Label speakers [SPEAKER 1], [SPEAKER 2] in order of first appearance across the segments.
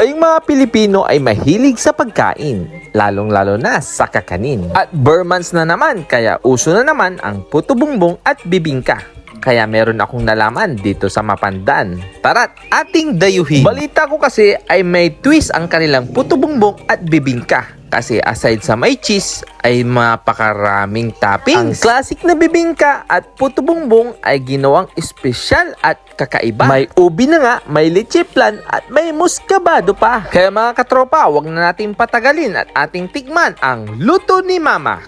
[SPEAKER 1] Tayong mga Pilipino ay mahilig sa pagkain, lalong-lalo na sa kakanin. At Burmans na naman, kaya uso na naman ang puto bumbong at bibingka. Kaya meron akong nalaman dito sa Mapandan. Tara't ating dayuhin. Balita ko kasi ay may twist ang kanilang puto bumbong at bibingka. Kasi aside sa may cheese, ay mapakaraming toppings. Ang classic na bibingka at puto bumbong ay ginawang espesyal at kakaiba. May ubi na nga, may leche flan at may muscabado pa. Kaya mga katropa, wag na natin patagalin at ating tikman ang luto ni Mama.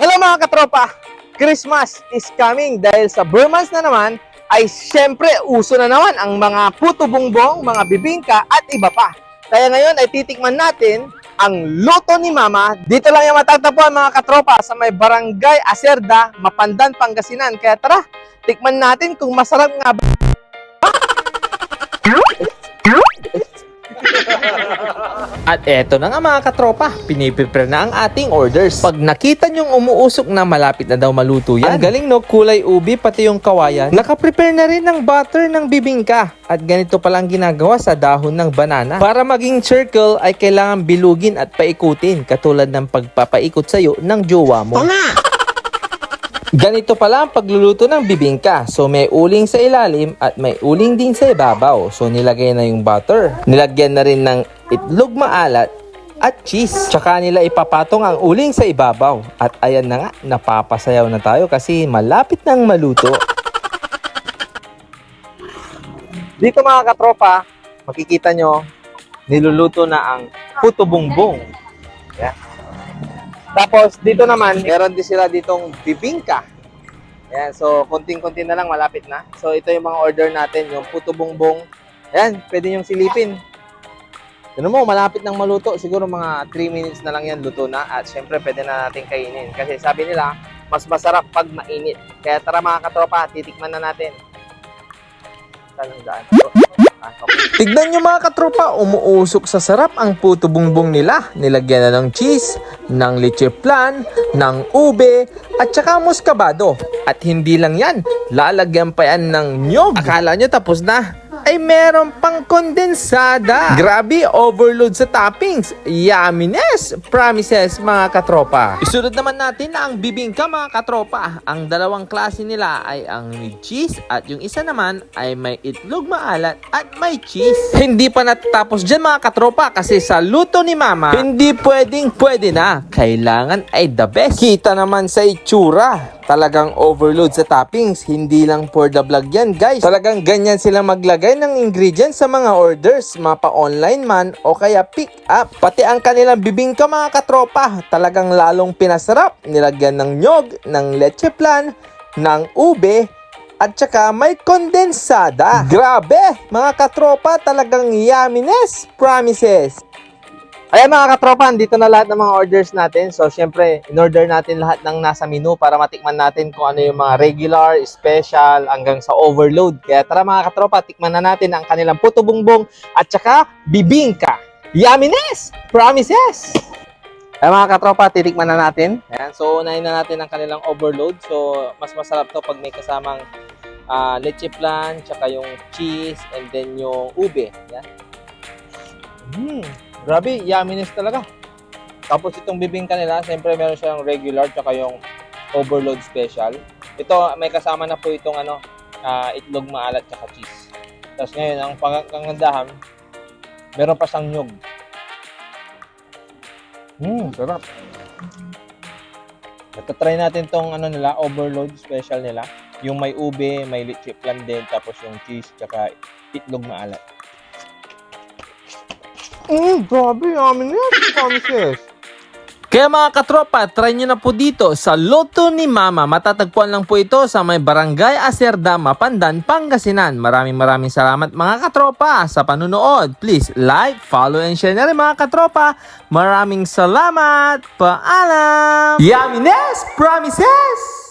[SPEAKER 2] Hello mga katropa! Christmas is coming dahil sa Burmans na naman ay syempre uso na naman ang mga puto bumbong, mga bibingka at iba pa. Kaya ngayon ay titikman natin ang luto ni Mama. Dito lang yung matatagpuan mga katropa sa may Barangay Acerda, Mapandan, Pangasinan. Kaya tara, tikman natin kung masarap nga ba.
[SPEAKER 1] At eto na nga mga katropa, piniprepare na ang ating orders. Pag nakita nyong umuusok na malapit na daw maluto yan, ang galing no, kulay ubi pati yung kawayan. Nakaprepare na rin ng butter ng bibingka. At ganito palang ginagawa sa dahon ng banana. Para maging circle ay kailangan bilugin at paikutin, katulad ng pagpapaikot sa'yo ng jowa mo. Ganito pala ang pagluluto ng bibingka. So may uling sa ilalim at may uling din sa ibabaw. So nilagay na yung butter. Nilagyan na rin ng itlog maalat at cheese. Tsaka nila ipapatong ang uling sa ibabaw. At ayan na nga, napapasayaw na tayo kasi malapit nang maluto.
[SPEAKER 2] Dito mga katropa, makikita nyo, niluluto na ang puto bumbong. Yeah. Tapos dito naman, meron din sila ditong bibingka. Ayan, so konting-konti na lang, malapit na. So ito yung mga order natin, yung puto bumbong. Ayan, pwede nyong silipin. Ano mo, malapit nang maluto. Siguro mga 3 minutes na lang yan, luto na. At syempre, pwede na natin kainin. Kasi sabi nila, mas masarap pag mainit. Kaya tara mga katropa, titikman na natin. Saan ang daan?
[SPEAKER 1] Tignan nyo mga katropa, umuusok sa sarap ang puto bumbong nila. Nilagyan na ng cheese, ng leche flan, ng ube, at saka muscabado. At hindi lang yan, lalagyan pa yan ng nyog. Akala nyo tapos na? Ay meron pang kondensada. Grabe, overload sa toppings. Yumminess, promises mga katropa. Isunod naman natin na ang bibingka mga katropa. Ang dalawang klase nila ay ang with cheese at yung isa naman ay may itlog maalat at may cheese. Hindi pa natatapos dyan mga katropa kasi sa luto ni Mama, hindi pwede na. Kailangan ay the best. Kita naman sa itsura. Talagang overload sa toppings. Hindi lang for the vlog yan guys. Talagang ganyan sila maglagay ng ingredients sa mga orders. Mapa online man o kaya pick up. Pati ang kanilang bibingka mga katropa. Talagang lalong pinasarap. Nilagyan ng nyog, ng leche flan, ng ube, at saka may kondensada. Grabe mga katropa. Talagang yumminess promises.
[SPEAKER 2] Ayan mga katropa, dito na lahat ng mga orders natin. So, syempre, in-order natin lahat ng nasa menu para matikman natin kung ano yung mga regular, special, hanggang sa overload. Kaya tara mga katropa, tikman na natin ang kanilang puto bumbong at saka bibingka. Yumminess! Promises! Ayan mga katropa, titikman na natin. Ayan, so, unahin na natin ang kanilang overload. So, mas masarap to pag may kasamang leche flan, tsaka yung cheese, and then yung ube. Ayan. Grabe, yumminess talaga. Tapos itong bibingka nila, siyempre meron siyang regular tsaka yung overload special. Ito, may kasama na po itong itlog maalat tsaka cheese. Tapos ngayon, ang panggandahan, meron pa siyang nyog. Sarap. Ito, try natin tong nila, overload special nila. Yung may ube, may leche flan din, tapos yung cheese tsaka itlog maalat. Grabe, yumminess, promises.
[SPEAKER 1] Kaya mga katropa, try nyo na po dito sa luto ni Mama. Matatagpuan lang po ito sa may Barangay Acerda, Mapandan, Pangasinan. Maraming salamat mga katropa sa panunood. Please like, follow, and share na rin mga katropa. Maraming salamat. Paalam. Yumminess promises.